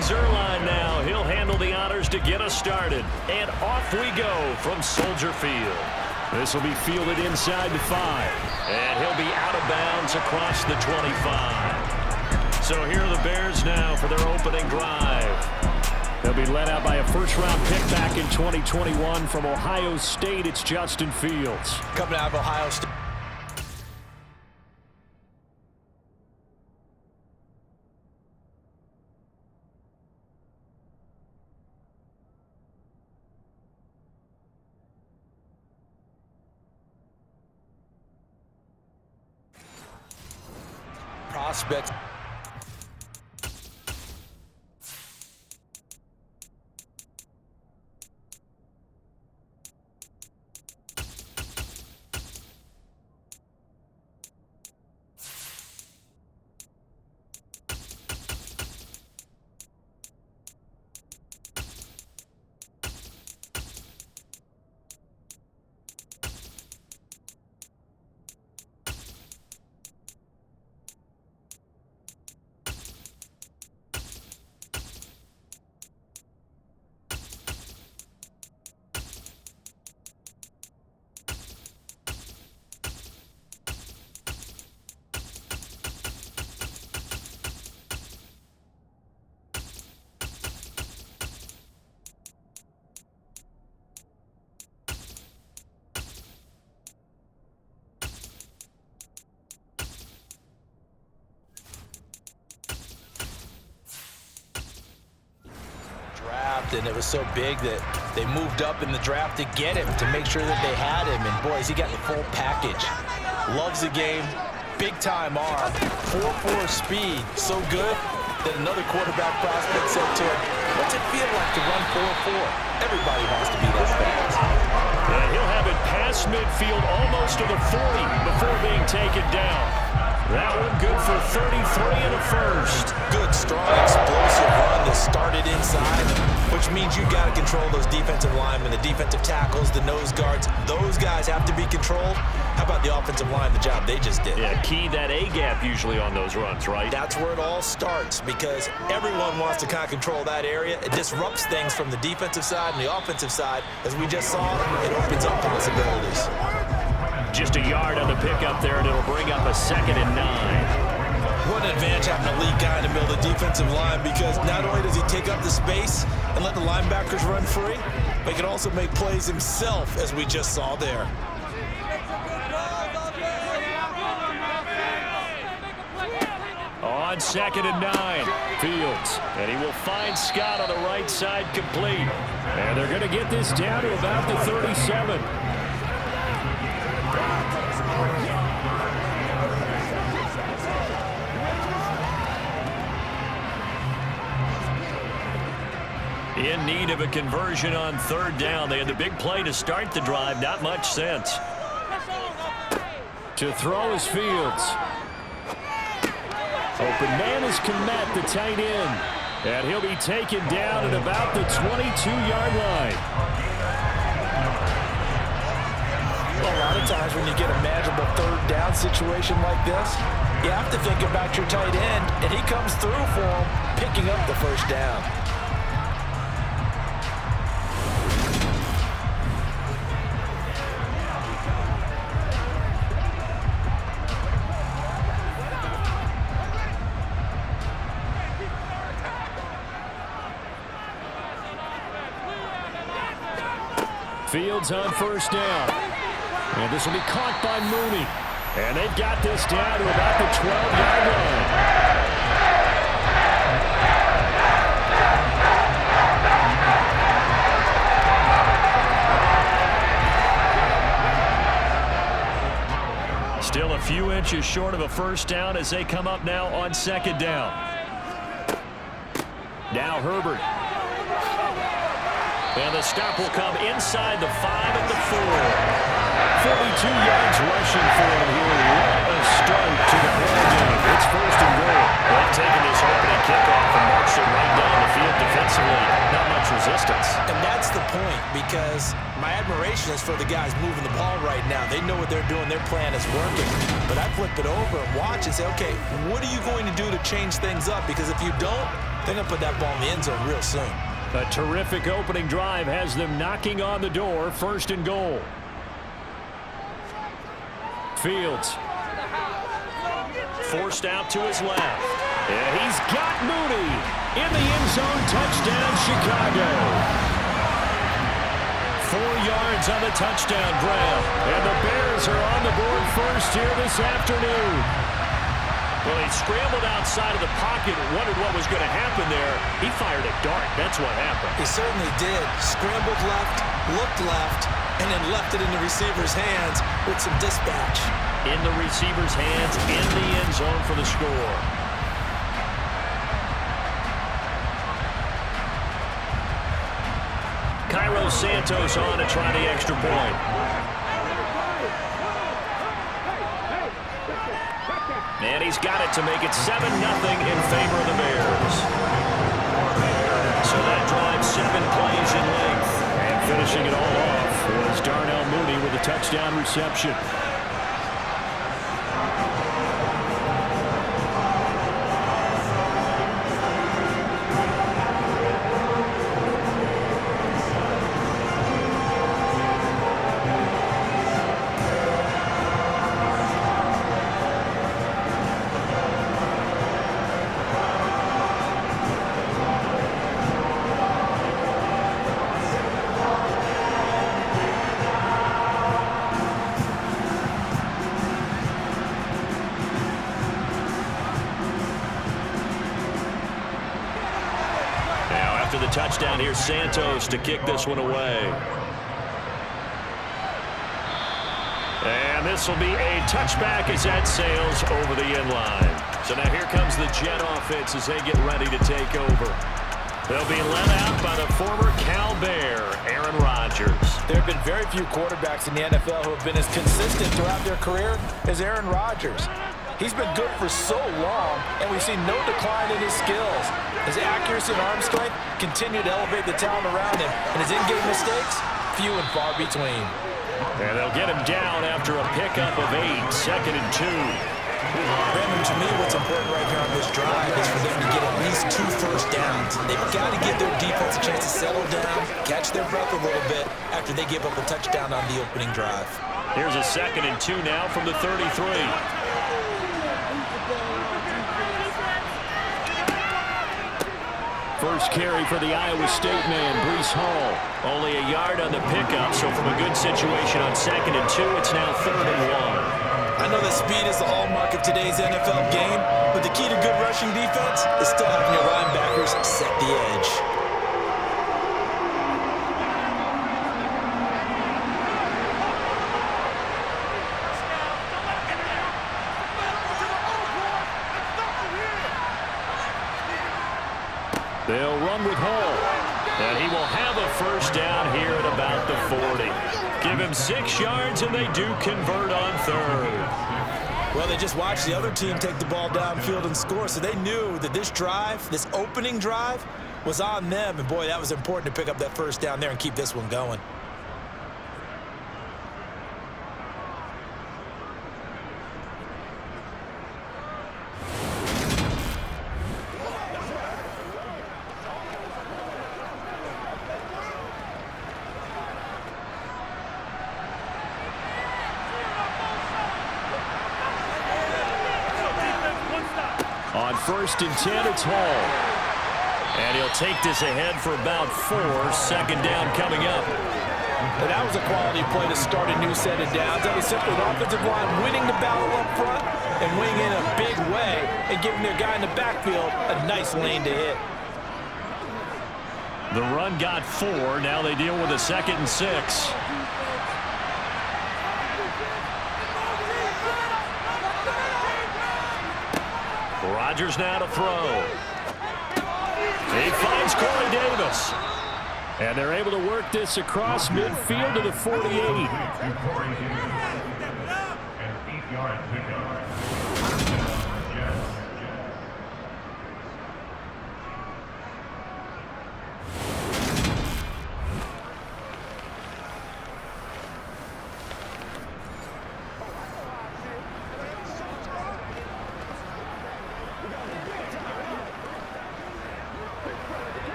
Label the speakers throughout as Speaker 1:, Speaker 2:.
Speaker 1: Zerline now. He'll handle the honors to get us started. And off we go from Soldier Field. This will be fielded inside the 5. And he'll be out of bounds across the 25. So here are the Bears now for their opening drive. They'll be led out by a first-round pick back in 2021 from Ohio State. It's Justin Fields.
Speaker 2: Coming out of Ohio State. Prospect. And it was so big that they moved up in the draft to get him, to make sure that they had him. And boys, he got the full package. Loves the game, big time arm, 4.4 speed, so good that another quarterback prospect said to him, "What's it feel like to run 4.4? Everybody wants to be that fast."
Speaker 1: And he'll have it past midfield almost to the 40 before being taken down. That one good for 33 and a first.
Speaker 2: Good, strong, explosive run that started inside, which means you got to control those defensive linemen, the defensive tackles, the nose guards. Those guys have to be controlled. How about the offensive line, the job they just did?
Speaker 1: Yeah, key that A-gap usually on those runs, right?
Speaker 2: That's where it all starts, because everyone wants to kind of control that area. It disrupts things from the defensive side and the offensive side. As we just saw, it opens up possibilities.
Speaker 1: Just a yard on the pickup there, and it'll bring up a 2nd and 9.
Speaker 2: What an advantage having a lead guy in the middle of the defensive line, because not only does he take up the space and let the linebackers run free, but he can also make plays himself, as we just saw there.
Speaker 1: On 2nd and 9, Fields. And he will find Scott on the right side complete. And they're going to get this down to about the 37. In need of a conversion on 3rd down. They had the big play to start the drive. Not much sense. To throw is Fields. Open man is Kmet, the tight end. And he'll be taken down at about the 22-yard line.
Speaker 2: Well, a lot of times when you get a manageable 3rd down situation like this, you have to think about your tight end, and he comes through for him, picking up the 1st down.
Speaker 1: Fields on 1st down. And this will be caught by Mooney. And they've got this down to about the 12-yard line. Still a few inches short of a 1st down as they come up now on 2nd down. Now Herbert. And the stop will come inside the 5 and the 4. 42 yards rushing for him here. What a start to the ball game. It's 1st and goal. They've taken this opening kickoff and marched it right down the field defensively. Not much resistance.
Speaker 2: And that's the point, because my admiration is for the guys moving the ball right now. They know what they're doing. Their plan is working. But I flip it over and watch and say, okay, what are you going to do to change things up? Because if you don't, they're going to put that ball in the end zone real soon.
Speaker 1: A terrific opening drive has them knocking on the door. 1st and goal. Fields. Forced out to his left. And he's got Mooney in the end zone. Touchdown, Chicago. 4 yards on the touchdown grab. And the Bears are on the board first here this afternoon. Well, he scrambled outside of the pocket, wondered what was going to happen there. He fired a dart. That's what happened.
Speaker 2: He certainly did. Scrambled left, looked left, and then left it in the receiver's hands with some dispatch.
Speaker 1: In the receiver's hands, in the end zone for the score. Cairo Santos on to try the extra point. And he's got it to make it 7-0 in favor of the Bears. So that drives 7 plays in length. And finishing it all off was Darnell Mooney with a touchdown reception. After the touchdown, here's Santos to kick this one away. And this will be a touchback as that sails over the end line. So now here comes the Jet offense as they get ready to take over. They'll be led out by the former Cal Bear, Aaron Rodgers.
Speaker 2: There have been very few quarterbacks in the NFL who have been as consistent throughout their career as Aaron Rodgers. He's been good for so long, and we've seen no decline in his skills. His accuracy and arm strength continue to elevate the talent around him, and his in-game mistakes, few and far between.
Speaker 1: And they'll get him down after a pickup of 8, 2nd and 2.
Speaker 2: Brandon, to me, what's important right here on this drive is for them to get at least 2 first downs. They've got to give their defense a chance to settle down, catch their breath a little bit after they give up a touchdown on the opening drive.
Speaker 1: Here's a 2nd and 2 now from the 33. First carry for the Iowa State man, Breece Hall. Only a yard on the pickup, so from a good situation on 2nd and 2, it's now 3rd and 1.
Speaker 2: I know that speed is the hallmark of today's NFL game, but the key to good rushing defense is still having your linebackers set the edge.
Speaker 1: They'll run with Hall, and he will have a first down here at about the 40. Give him 6 yards, and they do convert on 3rd.
Speaker 2: Well, they just watched the other team take the ball downfield and score, so they knew that this drive, this opening drive, was on them. And, boy, that was important to pick up that first down there and keep this one going.
Speaker 1: On 1st and 10, it's Hall. And he'll take this ahead for about 4. 2nd down coming up.
Speaker 2: And that was a quality play to start a new set of downs. That was simply the offensive line winning the battle up front and winning in a big way and giving their guy in the backfield a nice lane to hit.
Speaker 1: The run got 4. Now they deal with a 2nd and 6. Rodgers now to throw. He finds Corey Davis. And they're able to work this across midfield to the 48.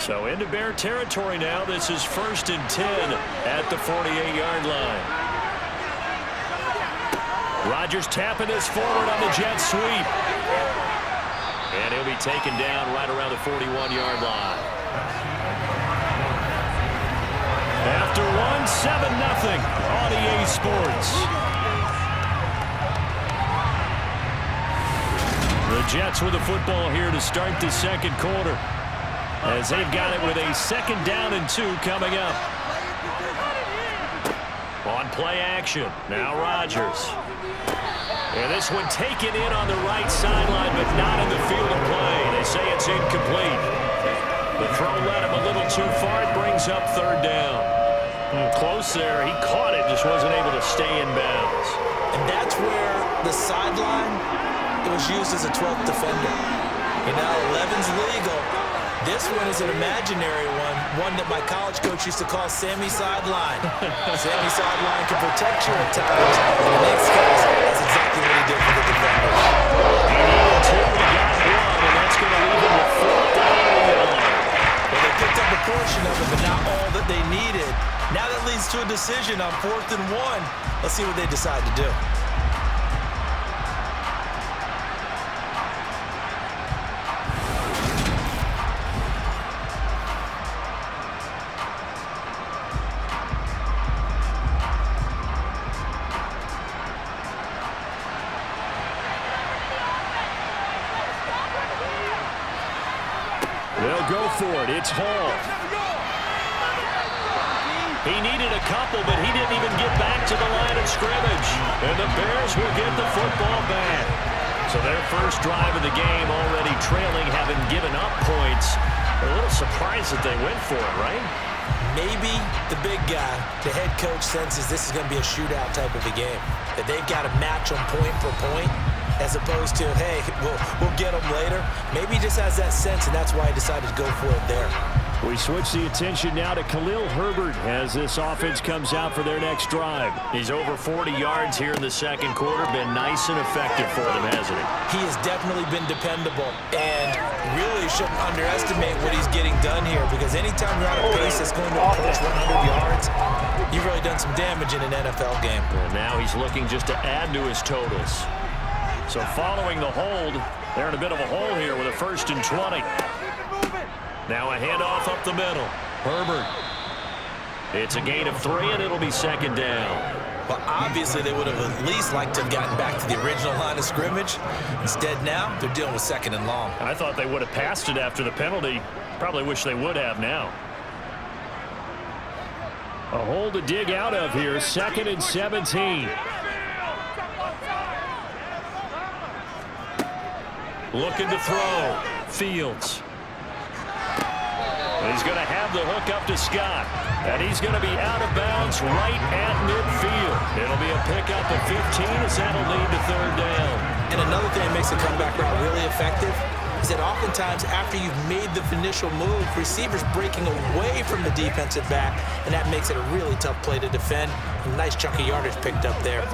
Speaker 1: So into Bear territory now. This is 1st and 10 at the 48-yard line. Rodgers tapping this forward on the jet sweep. And he'll be taken down right around the 41-yard line. After one, 7-0 on EA Sports. The Jets with the football here to start the second quarter, as they've got it with a 2nd down and 2 coming up. On play action, now Rodgers. And this one taken in on the right sideline, but not in the field of play. They say it's incomplete. The throw led him a little too far. It brings up 3rd down. Close there. He caught it, just wasn't able to stay in bounds.
Speaker 2: And that's where the sideline, it was used as a 12th defender. And now 11's legal. This one is an imaginary one that my college coach used to call Sammy Sideline. Sammy Sideline can protect you at times. In this case, that's exactly what he did for the defenders.
Speaker 1: He needed 2, he got 1, and that's going to leave him with 4th down and 1.
Speaker 2: Well, they picked up a portion of it, but not all that they needed. Now that leads to a decision on 4th and 1. Let's see what they decide to do.
Speaker 1: They'll go for it. It's Hall. He needed a couple, but he didn't even get back to the line of scrimmage. And the Bears will get the football back. So their first drive of the game already trailing, having given up points. They're a little surprised that they went for it, right?
Speaker 2: Maybe the big guy, the head coach, senses this is going to be a shootout type of a game. That they've got to match them point for point, as opposed to, hey, we'll get them later. Maybe he just has that sense, and that's why he decided to go for it there.
Speaker 1: We switch the attention now to Khalil Herbert as this offense comes out for their next drive. He's over 40 yards here in the second quarter. Been nice and effective for them, hasn't he?
Speaker 2: He has definitely been dependable, and really shouldn't underestimate what he's getting done here, because anytime you're on a pace that's going to approach 100 yards, you've really done some damage in an NFL game.
Speaker 1: And now he's looking just to add to his totals. So following the hold, they're in a bit of a hole here with a 1st and 20. Now a handoff up the middle. Herbert. It's a gain of 3, and it'll be 2nd down.
Speaker 2: Well, obviously they would have at least liked to have gotten back to the original line of scrimmage. Instead now, they're dealing with 2nd and long.
Speaker 1: I thought they would have passed it after the penalty. Probably wish they would have now. A hole to dig out of here. 2nd and 17. Looking to throw. Fields. He's going to have the hook up to Scott. And he's going to be out of bounds right at midfield. It'll be a pickup of 15 as that'll lead to 3rd down.
Speaker 2: And another thing that makes the comeback route really effective is that oftentimes after you've made the initial move, receivers breaking away from the defensive back, and that makes it a really tough play to defend. A nice chunk of yardage picked up there.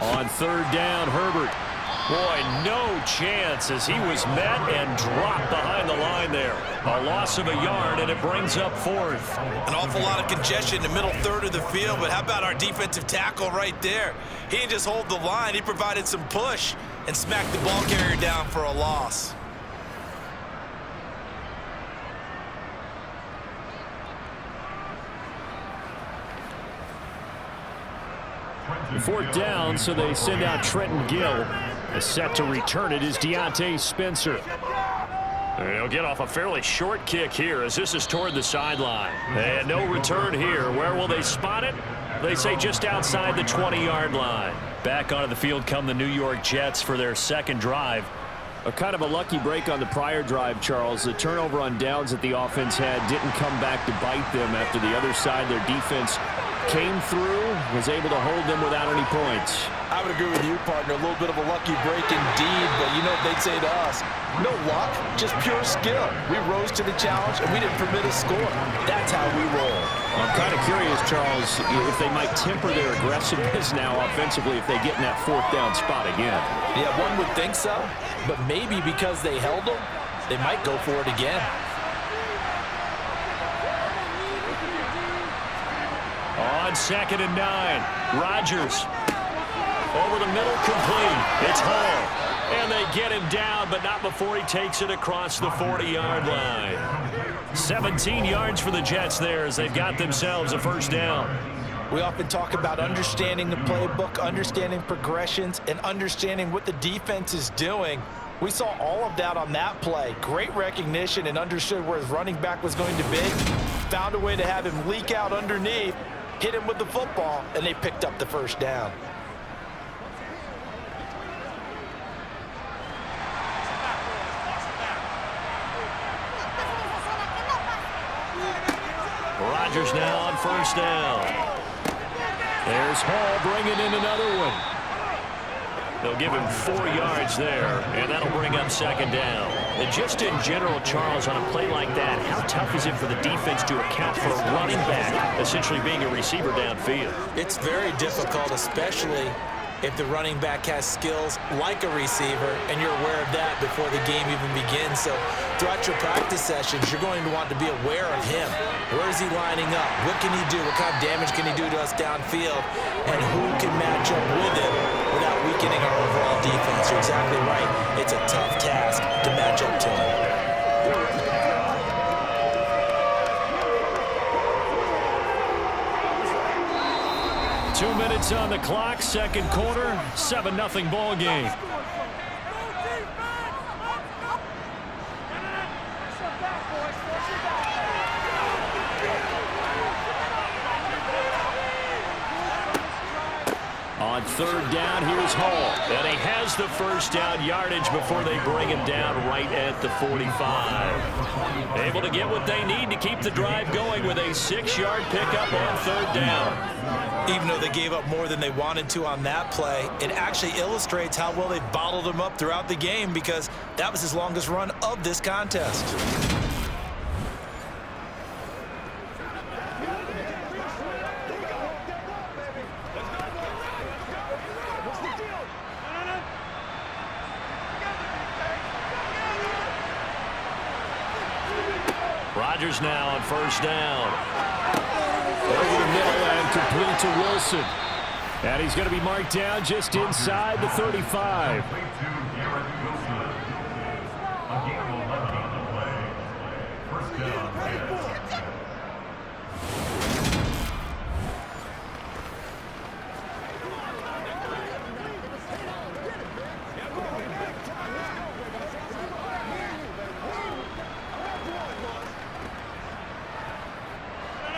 Speaker 1: On 3rd down, Herbert. Boy, no chance as he was met and dropped behind the line there. A loss of a yard, and it brings up 4th.
Speaker 2: An awful lot of congestion in the middle 3rd of the field, but how about our defensive tackle right there? He didn't just hold the line, he provided some push and smacked the ball carrier down for a loss.
Speaker 1: Fourth down, so they send out Trenton Gill. Set to return it is Deontay Spencer. He'll get off a fairly short kick here as this is toward the sideline. And no return here. Where will they spot it? They say just outside the 20-yard line. Back onto the field come the New York Jets for their second drive. A kind of a lucky break on the prior drive, Charles. The turnover on downs that the offense had didn't come back to bite them after the other side. Their defense came through, was able to hold them without any points.
Speaker 2: I would agree with you, partner. A little bit of a lucky break indeed, but you know what they'd say to us? No luck, just pure skill. We rose to the challenge, and we didn't permit a score. That's how we roll.
Speaker 1: I'm kind of curious, Charles, if they might temper their aggressiveness now offensively if they get in that fourth down spot again.
Speaker 2: Yeah, one would think so, but maybe because they held them, they might go for it again.
Speaker 1: On 2nd and 9, Rodgers. Over the middle, complete. It's Hall. And they get him down, but not before he takes it across the 40-yard line. 17 yards for the Jets there as they've got themselves a first down.
Speaker 2: We often talk about understanding the playbook, understanding progressions, and understanding what the defense is doing. We saw all of that on that play. Great recognition and understood where his running back was going to be. Found a way to have him leak out underneath, hit him with the football, and they picked up the first down.
Speaker 1: Rodgers now on first down. There's Hall bringing in another one. They'll give him 4 yards there, and that'll bring up second down. And just in general, Charles, on a play like that, how tough is it for the defense to account for a running back essentially being a receiver downfield?
Speaker 2: It's very difficult, especially if the running back has skills like a receiver, and you're aware of that before the game even begins. So throughout your practice sessions, you're going to want to be aware of him. Where is he lining up? What can he do? What kind of damage can he do to us downfield? And who can match up with him without weakening our overall defense? You're exactly right. It's a tough task to match up to him.
Speaker 1: 2 minutes on the clock, second quarter, 7-0 ball game. On third down, here's Hall. And he has the first down yardage before they bring him down right at the 45. Able to get what they need to keep the drive going with a 6-yard pickup on third down.
Speaker 2: Even though they gave up more than they wanted to on that play, it actually illustrates how well they bottled them up throughout the game, because that was his longest run of this contest.
Speaker 1: Rodgers now on first down. Over the middle and complete to Wilson. And he's going to be marked down just inside the 35.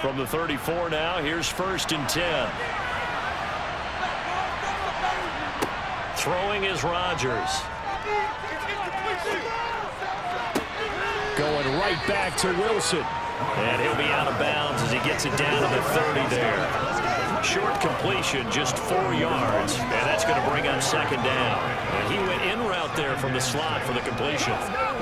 Speaker 1: From the 34 now, here's 1st and 10. Throwing is Rodgers. Going right back to Wilson. And he'll be out of bounds as he gets it down to the 30 there. Short completion, just 4 yards, and that's going to bring up second down. And he went in route there from the slot for the completion.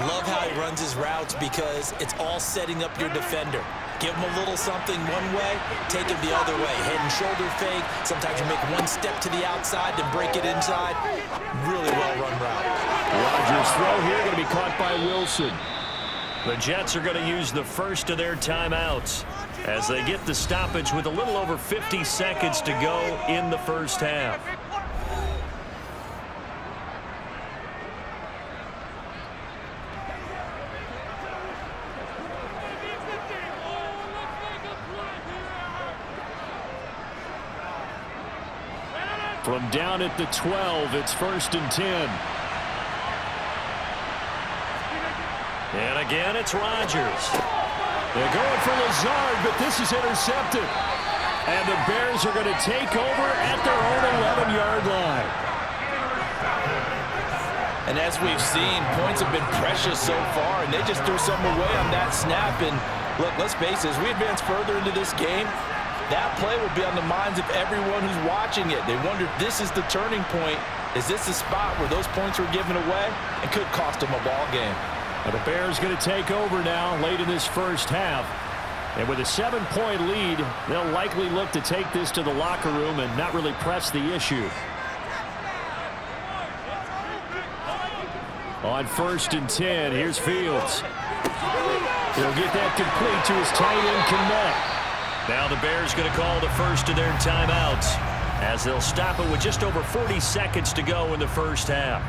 Speaker 2: Love how he runs his routes, because it's all setting up your defender. Give him a little something one way, take him the other way. Head and shoulder fake. Sometimes you make one step to the outside, then break it inside. Really well-run route.
Speaker 1: Rodgers' throw here going to be caught by Wilson. The Jets are going to use the first of their timeouts as they get the stoppage with a little over 50 seconds to go in the first half. From down at the 12, it's 1st and 10. And again, it's Rodgers. They're going for Lazard, but this is intercepted. And the Bears are going to take over at their own 11-yard line.
Speaker 2: And as we've seen, points have been precious so far, and they just threw something away on that snap. And look, let's face it, as we advance further into this game, that play will be on the minds of everyone who's watching it. They wonder, this is the turning point. Is this the spot where those points were given away and could cost them a ball game?
Speaker 1: Well, the Bears going to take over now late in this first half. And with a 7-point lead, they'll likely look to take this to the locker room and not really press the issue. On 1st and 10, here's Fields. He'll get that complete to his tight end, Connect. Now the Bears going to call the first of their timeouts as they'll stop it with just over 40 seconds to go in the first half.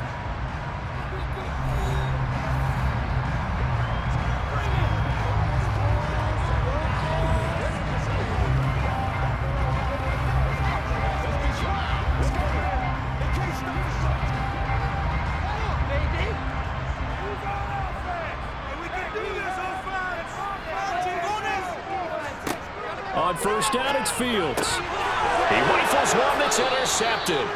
Speaker 1: On first down, it's Fields. He rifles one that's intercepted.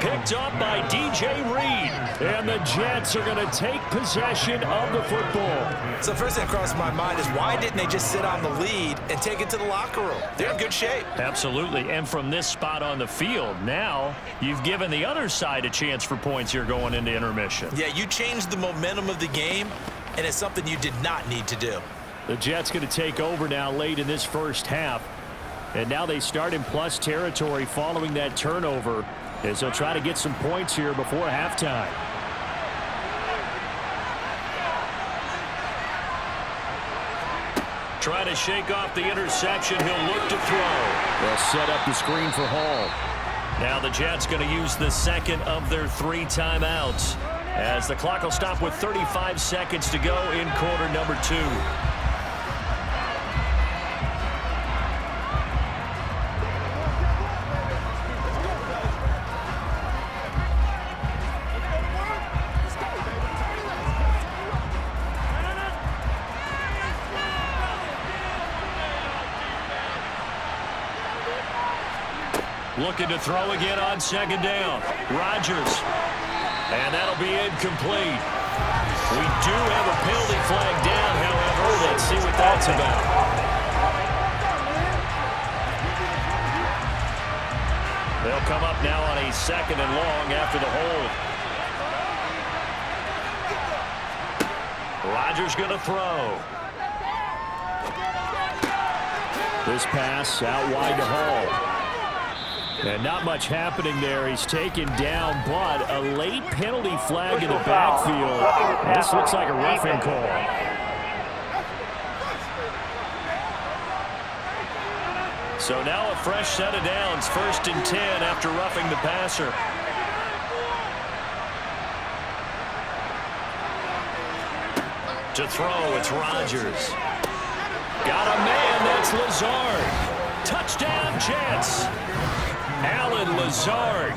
Speaker 1: Picked up by DJ Reed. And the Jets are going to take possession of the football.
Speaker 2: So first thing that crossed my mind is, why didn't they just sit on the lead and take it to the locker room? They're in good shape.
Speaker 1: Absolutely. And from this spot on the field, now you've given the other side a chance for points here going into intermission.
Speaker 2: Yeah, you changed the momentum of the game, and it's something you did not need to do.
Speaker 1: The Jets going to take over now late in this first half. And now they start in plus territory following that turnover as they'll try to get some points here before halftime. Trying to shake off the interception. He'll look to throw. They'll set up the screen for Hall. Now the Jets going to use the second of their 3 timeouts as the clock will stop with 35 seconds to go in quarter number 2. Looking to throw again on second down. Rodgers. And that'll be incomplete. We do have a penalty flag down, however. Let's see what that's about. They'll come up now on a 2nd and long after the hold. Rodgers going to throw. This pass out wide to Hall. And not much happening there. He's taken down, but a late penalty flag in the backfield. This looks like a roughing call. So now a fresh set of downs. 1st and 10 after roughing the passer. To throw, it's Rodgers. Got a man, that's Lazard. Touchdown, Jets. Alan Lazard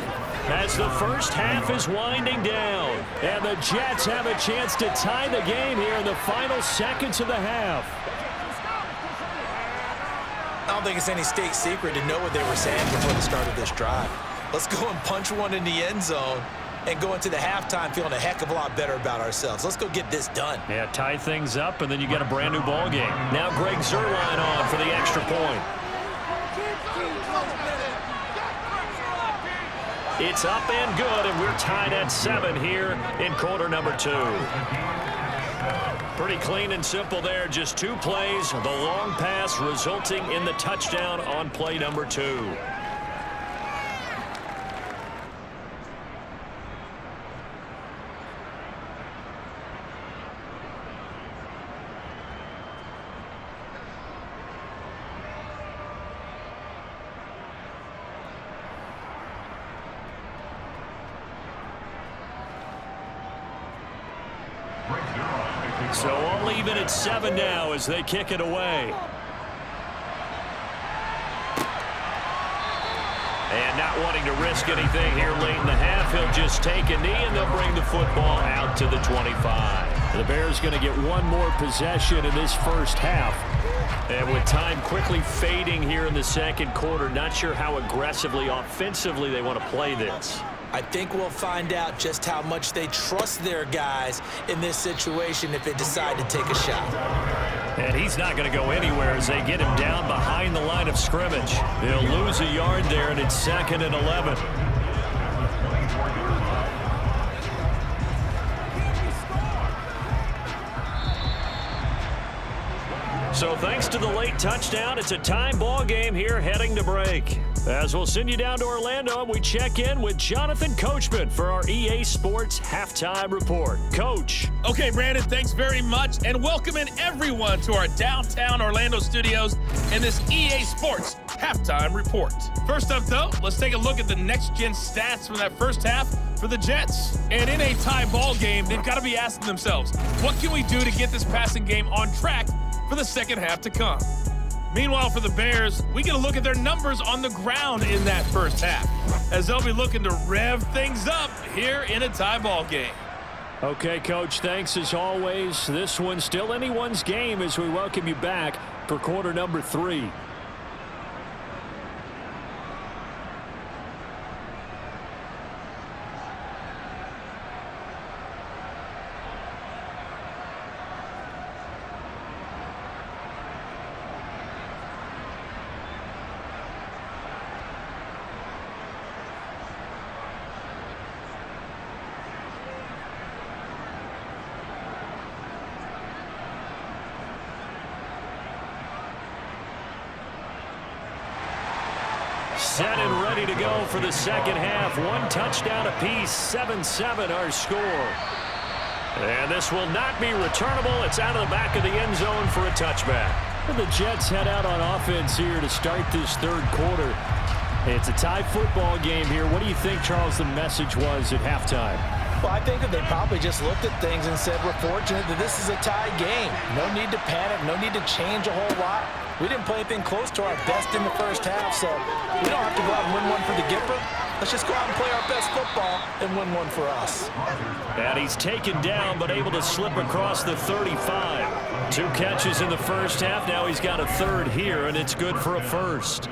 Speaker 1: as the first half is winding down. And the Jets have a chance to tie the game here in the final seconds of the half.
Speaker 2: I don't think it's any state secret to know what they were saying before the start of this drive. Let's go and punch one in the end zone and go into the halftime feeling a heck of a lot better about ourselves. Let's go get this done.
Speaker 1: Yeah, tie things up, and then you get a brand new ball game. Now Greg Zuerlein on for the extra point. It's up and good, and we're tied at 7 here in quarter number 2. Pretty clean and simple there. Just 2 plays. The long pass resulting in the touchdown on play number 2. So all even at 7 now as they kick it away. And not wanting to risk anything here late in the half, he'll just take a knee and they'll bring the football out to the 25. The Bears going to get one more possession in this first half. And with time quickly fading here in the second quarter, not sure how aggressively, offensively they want to play this.
Speaker 2: I think we'll find out just how much they trust their guys in this situation if they decide to take a shot.
Speaker 1: And he's not going to go anywhere as they get him down behind the line of scrimmage. They'll lose a yard there, and it's 2nd and 11. So thanks to the late touchdown, it's a tie ball game here heading to break. As we'll send you down to Orlando, we check in with Jonathan Coachman for our EA Sports Halftime Report. Coach.
Speaker 3: Okay, Brandon, thanks very much, and welcome in everyone to our downtown Orlando studios in this EA Sports Halftime Report. First up, though, let's take a look at the next-gen stats from that first half for the Jets. And in a tie ball game, they've got to be asking themselves, what can we do to get this passing game on track for the second half to come? Meanwhile, for the Bears, we get a look at their numbers on the ground in that first half, as they'll be looking to rev things up here in a tie ball game.
Speaker 1: Okay, Coach, thanks as always. This one's still anyone's game as we welcome you back for quarter number 3. Set and ready to go for the second half. 1 touchdown apiece, 7-7 our score. And this will not be returnable. It's out of the back of the end zone for a touchback. And the Jets head out on offense here to start this third quarter. It's a tie football game here. What do you think, Charles, the message was at halftime?
Speaker 2: Well, I think that they probably just looked at things and said, we're fortunate that this is a tie game. No need to panic, no need to change a whole lot. We didn't play anything close to our best in the first half, so we don't have to go out and win one for the Gipper. Let's just go out and play our best football and win one for us.
Speaker 1: And he's taken down, but able to slip across the 35. 2 catches in the first half. Now he's got a third here, and it's good for a first.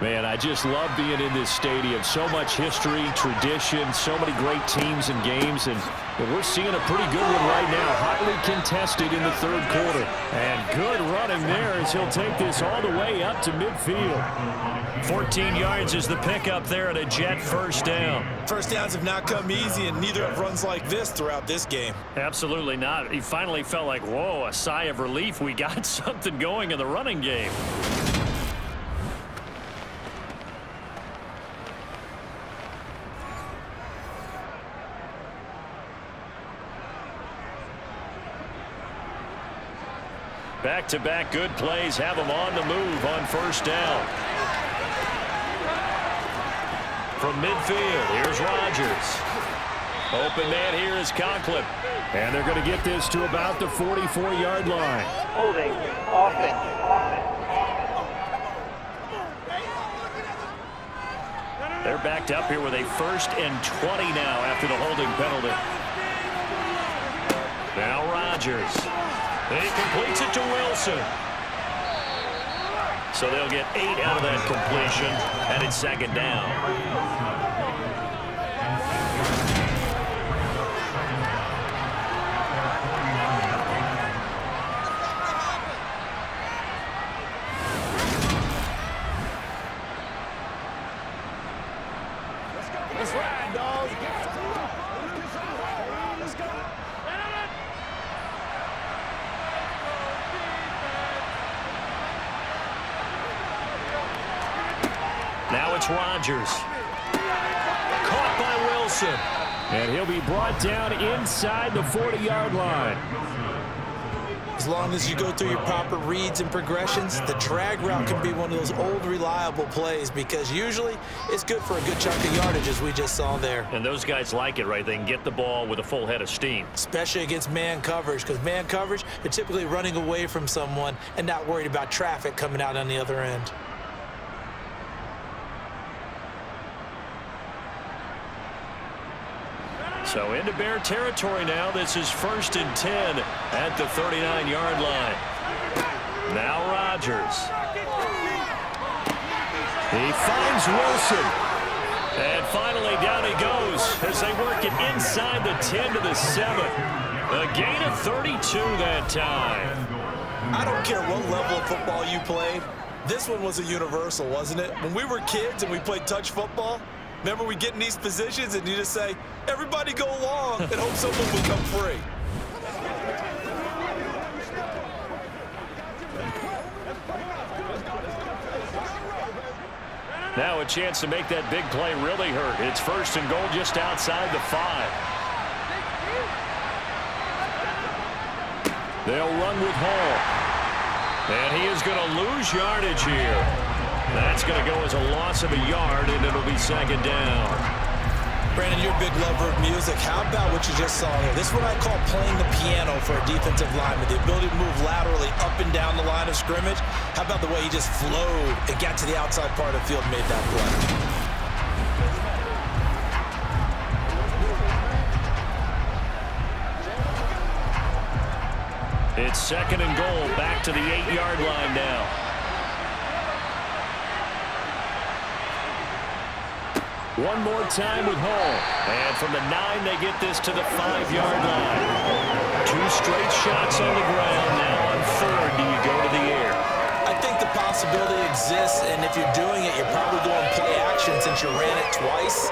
Speaker 1: Man, I just love being in this stadium. So much history, tradition, so many great teams and games, and we're seeing a pretty good one right now. Hotly contested in the third quarter. And good running there as he'll take this all the way up to midfield. 14 yards is the pickup there at a Jet first down.
Speaker 4: First downs have not come easy, and neither have runs like this throughout this game.
Speaker 1: Absolutely not. He finally felt like, whoa, a sigh of relief. We got something going in the running game. Back-to-back good plays have him on the move on first down. From midfield, here's Rodgers. Open man here is Conklin. And they're going to get this to about the 44-yard line.
Speaker 5: Holding, offense.
Speaker 1: They're backed up here with a 1st and 20 now after the holding penalty. Now Rodgers. He completes it to Wilson. So they'll get 8 out of that completion, and it's 2nd down.
Speaker 4: Let's ride, dogs. Let's go.
Speaker 1: Now it's Rodgers. Caught by Wilson. And he'll be brought down inside the 40-yard line.
Speaker 2: As long as you go through your proper reads and progressions, the drag route can be one of those old reliable plays because usually it's good for a good chunk of yardage as we just saw there.
Speaker 1: And those guys like it, right? They can get the ball with a full head of steam.
Speaker 2: Especially against man coverage, because man coverage, they're typically running away from someone and not worried about traffic coming out on the other end.
Speaker 1: So into Bear territory now. This is 1st and 10 at the 39-yard line. Now Rodgers. He finds Wilson. And finally down he goes as they work it inside the 10 to the 7. A gain of 32 that time.
Speaker 4: I don't care what level of football you played. This one was a universal, wasn't it? When we were kids and we played touch football, remember we get in these positions and you just say, everybody go along and hope someone will come free.
Speaker 1: Now a chance to make that big play really hurt. It's 1st and goal just outside the 5. They'll run with Hall. And he is going to lose yardage here. That's going to go as a loss of a yard, and it'll be 2nd down.
Speaker 4: Brandon, you're a big lover of music. How about what you just saw here? This is what I call playing the piano for a defensive lineman. The ability to move laterally up and down the line of scrimmage. How about the way he just flowed and got to the outside part of the field and made that play?
Speaker 1: It's 2nd and goal, back to the 8-yard line now. One more time with Hall. And from the 9, they get this to the 5-yard line. 2 straight shots on the ground. Now on 3rd, do you go to the air?
Speaker 4: I think the possibility exists, and if you're doing it, you're probably going play action since you ran it twice.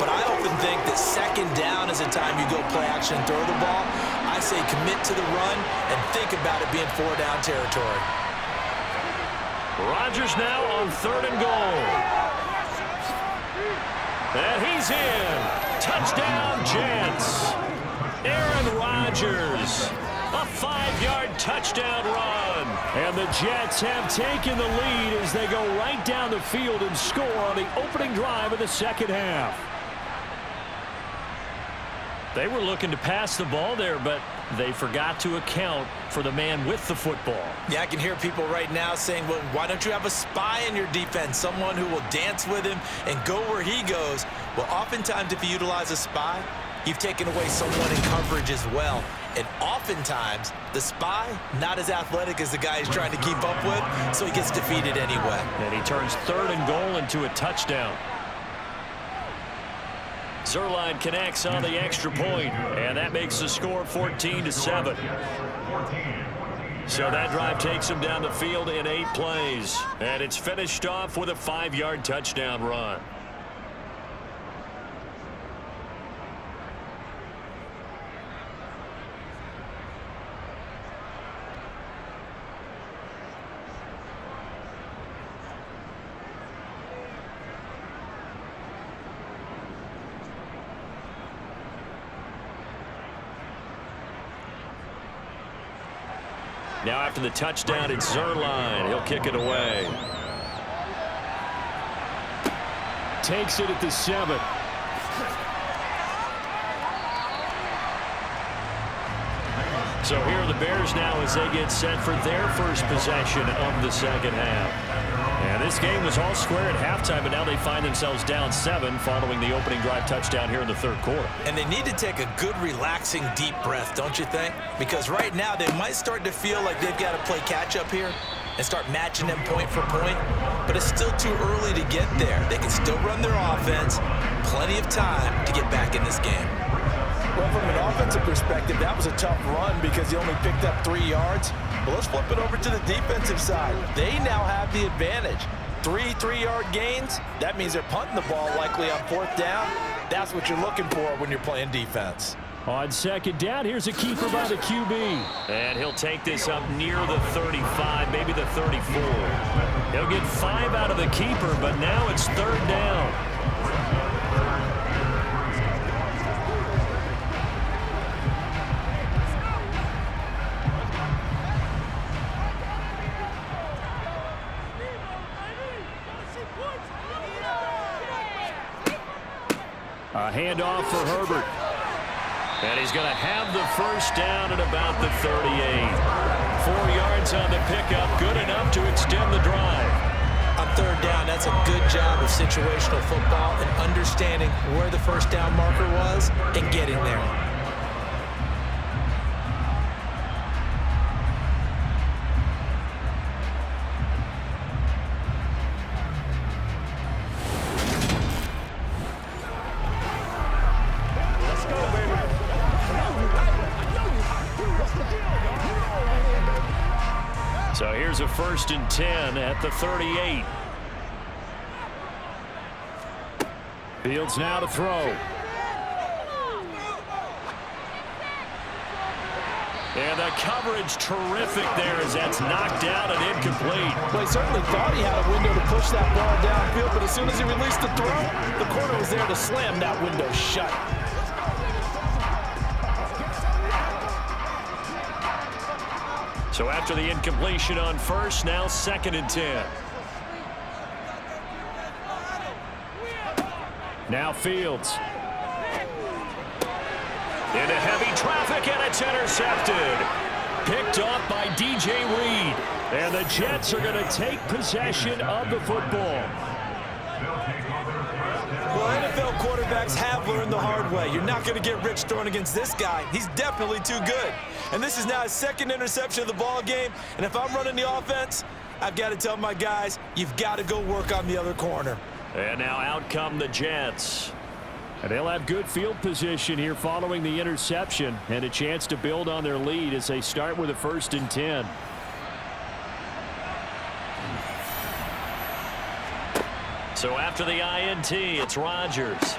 Speaker 4: But I often think that 2nd down is the time you go play action and throw the ball. I say commit to the run and think about it being 4-down territory.
Speaker 1: Rodgers now on 3rd and goal. And he's in. Touchdown, Jets. Aaron Rodgers. A 5-yard touchdown run. And the Jets have taken the lead as they go right down the field and score on the opening drive of the 2nd half. They were looking to pass the ball there, but they forgot to account for the man with the football.
Speaker 4: Yeah, I can hear people right now saying, well, why don't you have a spy in your defense, someone who will dance with him and go where he goes? Well, oftentimes if you utilize a spy, you've taken away someone in coverage as well. And oftentimes, the spy, not as athletic as the guy he's trying to keep up with, so he gets defeated anyway.
Speaker 1: And he turns 3rd and goal into a touchdown. Zerline connects on the extra point, and that makes the score 14-7. So that drive takes him down the field in 8 plays, and it's finished off with a 5-yard touchdown run. Now after the touchdown, it's Zerline. He'll kick it away. Takes it at the 7. So here are the Bears now as they get set for their first possession of the 2nd half. And this game was all square at halftime, but now they find themselves down 7 following the opening drive touchdown here in the 3rd quarter.
Speaker 4: And they need to take a good, relaxing, deep breath, don't you think? Because right now they might start to feel like they've got to play catch-up here and start matching them point for point. But it's still too early to get there. They can still run their offense. Plenty of time to get back in this game.
Speaker 2: Well, from an offensive perspective, that was a tough run because he only picked up 3 yards. But let's flip it over to the defensive side. They now have the advantage. 3 3-yard gains. That means they're punting the ball likely on 4th down. That's what you're looking for when you're playing defense.
Speaker 1: On 2nd down, here's a keeper by the QB. And he'll take this up near the 35, maybe the 34. He'll get 5 out of the keeper, but now it's 3rd down. A handoff for Herbert. And he's going to have the first down at about the 38. 4 yards on the pickup, good enough to extend the drive.
Speaker 4: On 3rd down, that's That's a good job of situational football and understanding where the first down marker was and getting there.
Speaker 1: So here's a 1st and 10 at the 38. Fields now to throw. And the coverage terrific there as that's knocked out and incomplete.
Speaker 2: Well, he certainly thought he had a window to push that ball downfield, but as soon as he released the throw, the corner was there to slam that window shut.
Speaker 1: So after the incompletion on 1st, now 2nd and 10. Now Fields. Into heavy traffic, and it's intercepted. Picked off by DJ Reed. And the Jets are going to take possession of the football.
Speaker 4: Well, NFL quarterbacks have learned the hard way. You're not going to get rich throwing against this guy. He's definitely too good. And this is now his 2nd interception of the ball game. And if I'm running the offense, I've got to tell my guys, you've got to go work on the other corner.
Speaker 1: And now out come the Jets. And they'll have good field position here following the interception and a chance to build on their lead as they start with a 1st and 10. So after the INT, it's Rodgers.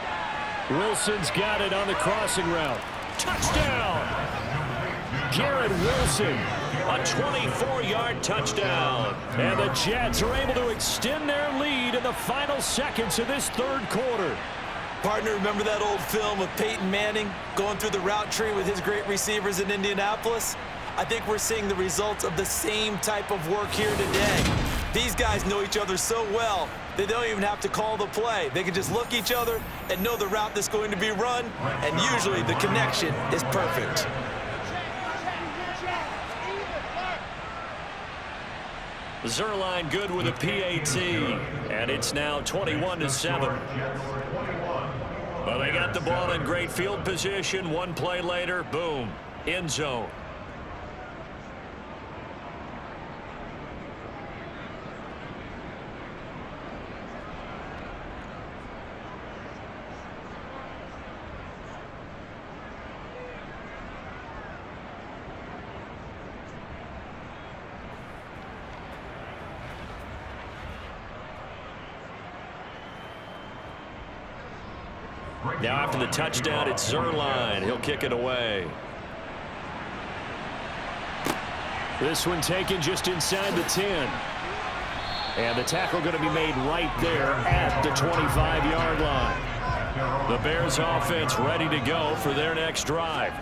Speaker 1: Wilson's got it on the crossing route. Touchdown! Garrett Wilson, a 24-yard touchdown. And the Jets are able to extend their lead in the final seconds of this 3rd quarter.
Speaker 4: Partner, remember that old film with Peyton Manning going through the route tree with his great receivers in Indianapolis? I think we're seeing the results of the same type of work here today. These guys know each other so well, they don't even have to call the play. They can just look each other and know the route that's going to be run, and usually the connection is perfect.
Speaker 1: Zerline good with a PAT, and it's now 21-7. Well, they got the ball in great field position. One play later, boom, end zone. Now after the touchdown, it's Zerline. He'll kick it away. This one taken just inside the 10. And the tackle going to be made right there at the 25-yard line. The Bears offense ready to go for their next drive.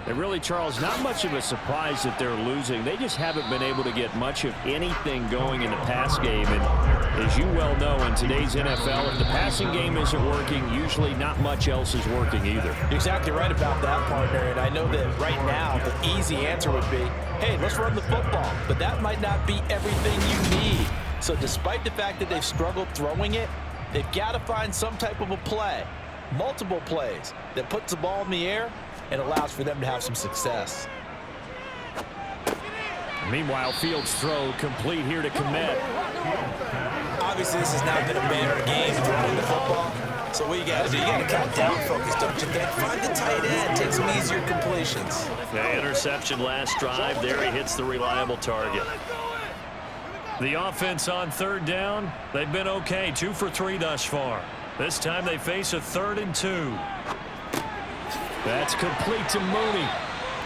Speaker 1: And really, Charles, not much of a surprise that they're losing. They just haven't been able to get much of anything going in the pass game. And as you well know, in today's NFL, if the passing game isn't working, usually not much else is working either.
Speaker 2: You're exactly right about that, partner. And I know that right now the easy answer would be, hey, let's run the football. But that might not be everything you need. So despite the fact that they've struggled throwing it, they've got to find some type of a play, multiple plays, that puts the ball in the air and allows for them to have some success.
Speaker 1: Meanwhile, Fields' throw complete here to Komet.
Speaker 4: Obviously, this has not been a banner game throwing the football. So what you got to do, you got to cut down focus, don't you think? Find the tight end, take some easier completions.
Speaker 1: The interception last drive. There he hits the reliable target. The offense on 3rd down, they've been okay. 2 for 3 thus far. This time they face a 3rd and 2. That's complete to Mooney.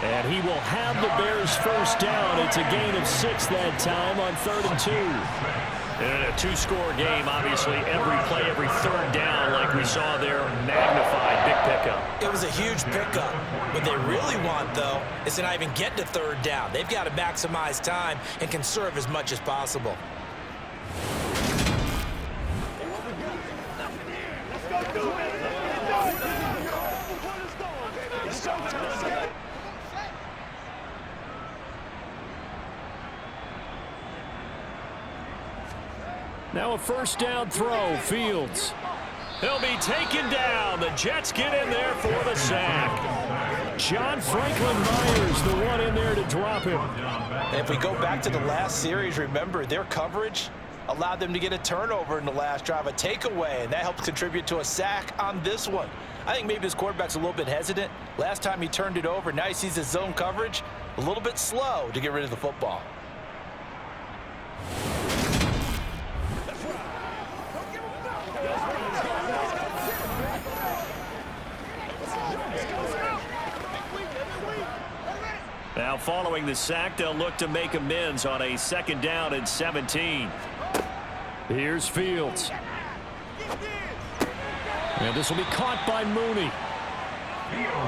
Speaker 1: And he will have the Bears first down. It's a gain of 6 that time on 3rd and 2. And in a 2-score game, obviously, every play, every 3rd down, like we saw there, magnified, big pickup.
Speaker 4: It was a huge pickup. What they really want, though, is to not even get to 3rd down. They've got to maximize time and conserve as much as possible.
Speaker 1: Now a first down throw, Fields. He'll be taken down. The Jets get in there for the sack. John Franklin Myers, the one in there to drop him.
Speaker 2: If we go back to the last series, remember, their coverage allowed them to get a turnover in the last drive, a takeaway, and that helped contribute to a sack on this one. I think maybe his quarterback's a little bit hesitant. Last time he turned it over, now he sees his zone coverage a little bit slow to get rid of the football.
Speaker 1: Now following the sack, they'll look to make amends on a 2nd down and 17. Here's Fields. And this will be caught by Mooney.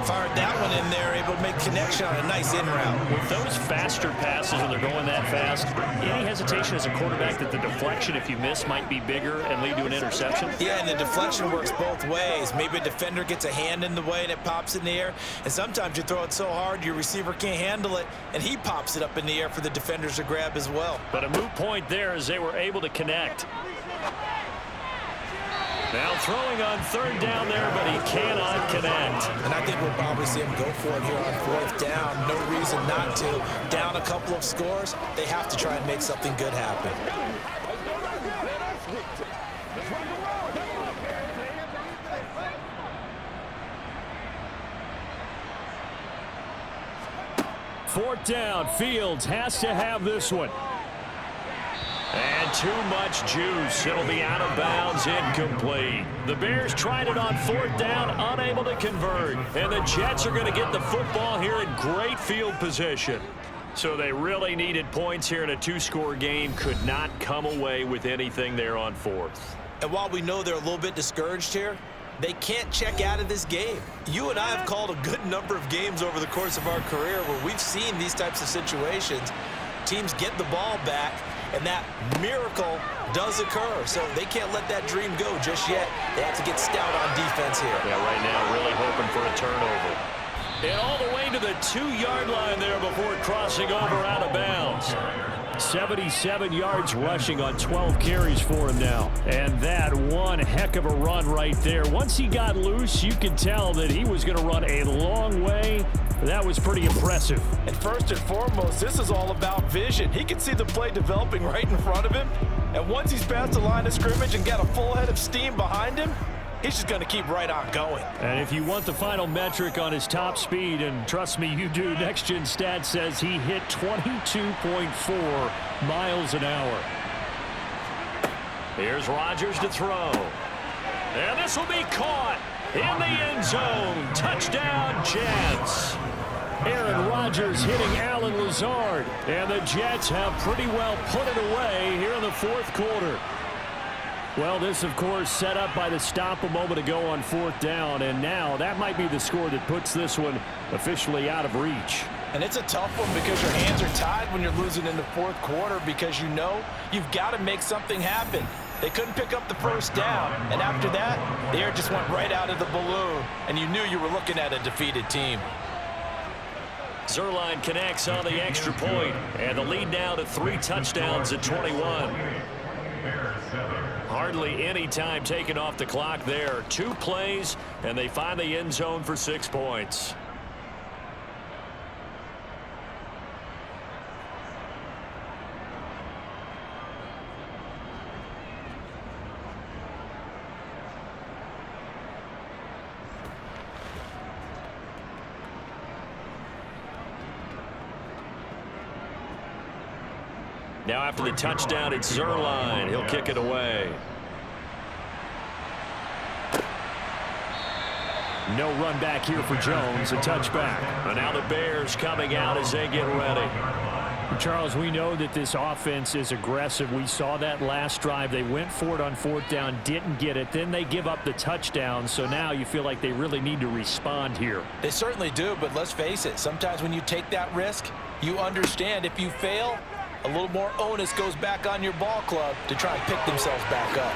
Speaker 2: Fired that one in there, able to make connection on a nice in route.
Speaker 1: With those faster passes when they're going that fast, any hesitation as a quarterback that the deflection, if you miss, might be bigger and lead to an interception?
Speaker 2: Yeah, and the deflection works both ways. Maybe a defender gets a hand in the way and it pops in the air. And sometimes you throw it so hard your receiver can't handle it, and he pops it up in the air for the defenders to grab as well.
Speaker 1: But a moot point there as they were able to connect. Now throwing on 3rd down there, but he cannot connect.
Speaker 2: And I think we'll probably see him go for it here on 4th down. No reason not to. Down a couple of scores, they have to try and make something good happen.
Speaker 1: Fourth down, Fields has to have this one. And too much juice. It'll be out of bounds, incomplete. The Bears tried it on 4th down, unable to convert. And the Jets are going to get the football here in great field position. So they really needed points here in a 2-score game. Could not come away with anything there on 4th.
Speaker 2: And while we know they're a little bit discouraged here, they can't check out of this game. You and I have called a good number of games over the course of our career where we've seen these types of situations. Teams get the ball back, and that miracle does occur. So they can't let that dream go just yet. They have to get stout on defense here.
Speaker 1: Yeah, right now really hoping for a turnover. And all the way to the 2-yard line there before crossing over out of bounds. 77 yards rushing on 12 carries for him now. And that one heck of a run right there. Once he got loose, you could tell that he was going to run a long way. That was pretty impressive.
Speaker 2: And first and foremost, this is all about vision. He can see the play developing right in front of him. And once he's past the line of scrimmage and got a full head of steam behind him, he's just going to keep right on going.
Speaker 1: And if you want the final metric on his top speed, and trust me, you do, Next Gen Stats says he hit 22.4 miles an hour. Here's Rodgers to throw. And this will be caught in the end zone. Touchdown, Jets. Aaron Rodgers hitting Allen Lazard. And the Jets have pretty well put it away here in the 4th quarter. Well, this, of course, set up by the stop a moment ago on 4th down, and now that might be the score that puts this one officially out of reach.
Speaker 2: And it's a tough one because your hands are tied when you're losing in the 4th quarter because you know you've got to make something happen. They couldn't pick up the first down, and after that, the air just went right out of the balloon, and you knew you were looking at a defeated team.
Speaker 1: Zuerlein connects on the extra point, and the lead now to 3 touchdowns at 21. Hardly any time taken off the clock there. 2 plays, and they find the end zone for 6 points. Now after the touchdown, it's Zuerlein. He'll kick it away. No run back here for Jones, a touchback. And now the Bears coming out as they get ready. Charles, we know that this offense is aggressive. We saw that last drive. They went for it on 4th down, didn't get it. Then they give up the touchdown. So now you feel like they really need to respond here.
Speaker 2: They certainly do, but let's face it. Sometimes when you take that risk, you understand if you fail, a little more onus goes back on your ball club to try and pick themselves back up.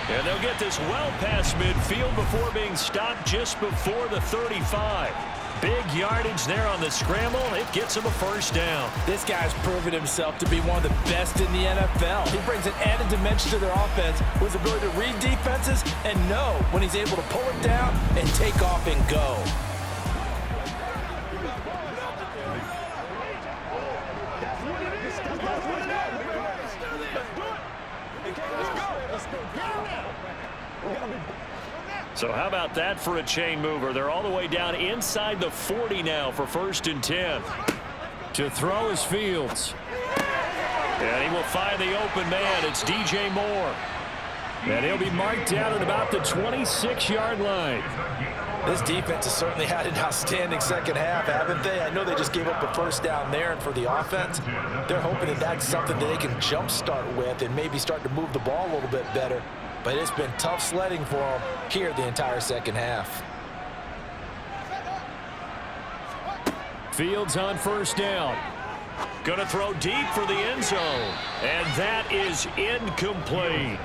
Speaker 1: And they'll get this well past midfield before being stopped just before the 35. Big yardage there on the scramble. It gets him a first down.
Speaker 4: This guy's proven himself to be one of the best in the NFL. He brings an added dimension to their offense with his ability to read defenses and know when he's able to pull it down and take off and go.
Speaker 1: So how about that for a chain mover? They're all the way down inside the 40 now for 1st and 10. To throw is Fields. And he will find the open man. It's DJ Moore. And he'll be marked down at about the 26-yard line.
Speaker 4: This defense has certainly had an outstanding second half, haven't they? I know they just gave up a first down there, and for the offense, they're hoping that that's something that they can jumpstart with and maybe start to move the ball a little bit better. But it's been tough sledding for them here the entire second half.
Speaker 1: Fields on 1st down. Going to throw deep for the end zone. And that is incomplete.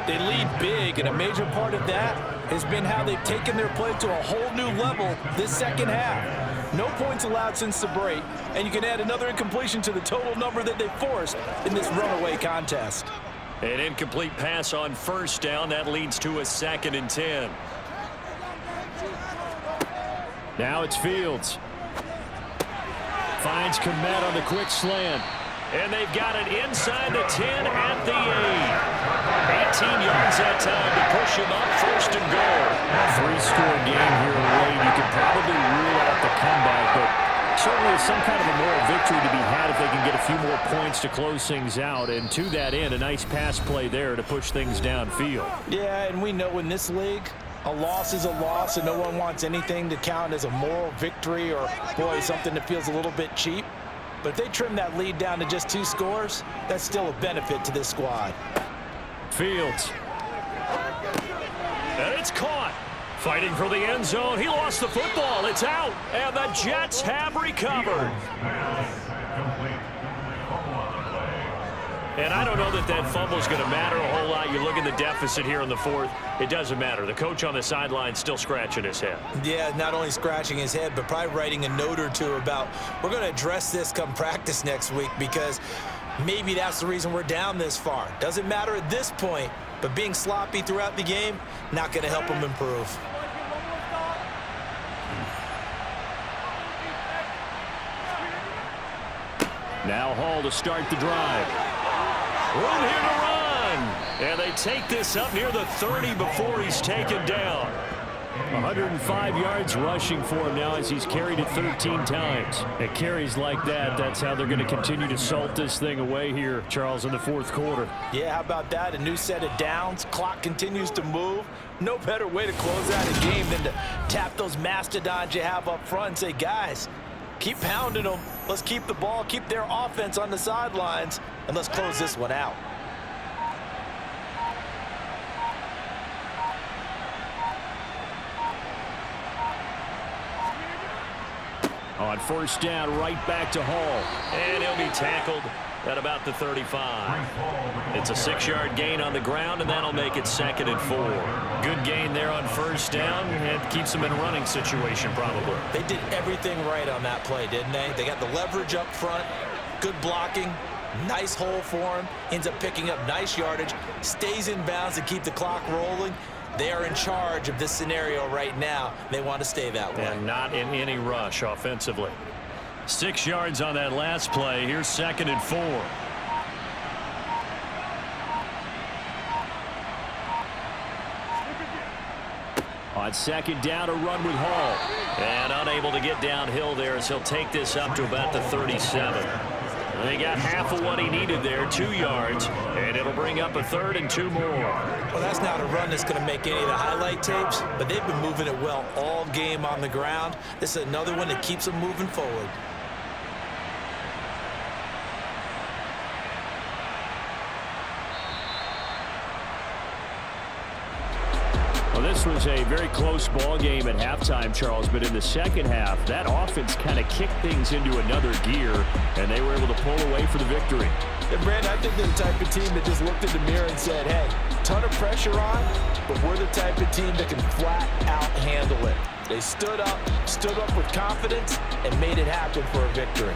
Speaker 4: They lead big, and a major part of that has been how they've taken their play to a whole new level this second half. No points allowed since the break, and you can add another incompletion to the total number that they forced in this runaway contest.
Speaker 1: An incomplete pass on 1st down. That leads to a 2nd and 10. Now it's Fields. Finds Kmet on the quick slant. And they've got it inside the 10 at the 8. 18 yards that time to push him up 1st and goal. A 3-score game here late. You can probably rule out the comeback, but certainly some kind of a moral victory to be had if they can get a few more points to close things out. And to that end, a nice pass play there to push things downfield.
Speaker 4: Yeah, and we know in this league, a loss is a loss, and no one wants anything to count as a moral victory or, boy, something that feels a little bit cheap. But if they trim that lead down to just 2 scores, that's still a benefit to this squad.
Speaker 1: Fields. And it's caught. Fighting for the end zone. He lost the football. It's out. And the Jets have recovered. And I don't know that that fumble is going to matter a whole lot. You look at the deficit here in the 4th. It doesn't matter. The coach on the sideline still scratching his head.
Speaker 4: Yeah, not only scratching his head, but probably writing a note or two about we're going to address this come practice next week because maybe that's the reason we're down this far. Doesn't matter at this point, but being sloppy throughout the game, not going to help them improve.
Speaker 1: Now Hall to start the drive. Room here to run. And they take this up near the 30 before he's taken down. 105 yards rushing for him now as he's carried it 13 times. At carries like that, that's how they're going to continue to salt this thing away here, Charles, in the 4th quarter.
Speaker 4: Yeah, how about that? A new set of downs. Clock continues to move. No better way to close out a game than to tap those mastodons you have up front and say, guys, keep pounding them. Let's keep the ball, keep their offense on the sidelines, and let's close this one out.
Speaker 1: On 1st down, right back to Hall. And he'll be tackled at about the 35. It's a 6-yard gain on the ground, and that'll make it 2nd and 4. Good gain there on 1st down, and keeps them in a running situation probably.
Speaker 4: They did everything right on that play, didn't they? They got the leverage up front, good blocking, nice hole for him, ends up picking up nice yardage, stays in bounds to keep the clock rolling. They are in charge of this scenario right now. They want to stay that way.
Speaker 1: And not in any rush offensively. 6 yards on that last play. Here's 2nd and 4. On 2nd down, a run with Hall. And unable to get downhill there as he'll take this up to about the 37. They got half of what he needed there, 2 yards, and it'll bring up a 3rd and 2 more.
Speaker 4: Well, that's not a run that's going to make any of the highlight tapes, but they've been moving it well all game on the ground. This is another one that keeps them moving forward.
Speaker 1: This was a very close ball game at halftime, Charles, but in the second half, that offense kind of kicked things into another gear, and they were able to pull away for the victory.
Speaker 4: And Brandon, I think they're the type of team that just looked in the mirror and said, hey, ton of pressure on, but we're the type of team that can flat out handle it.
Speaker 2: They stood up with confidence, and made it happen for a victory.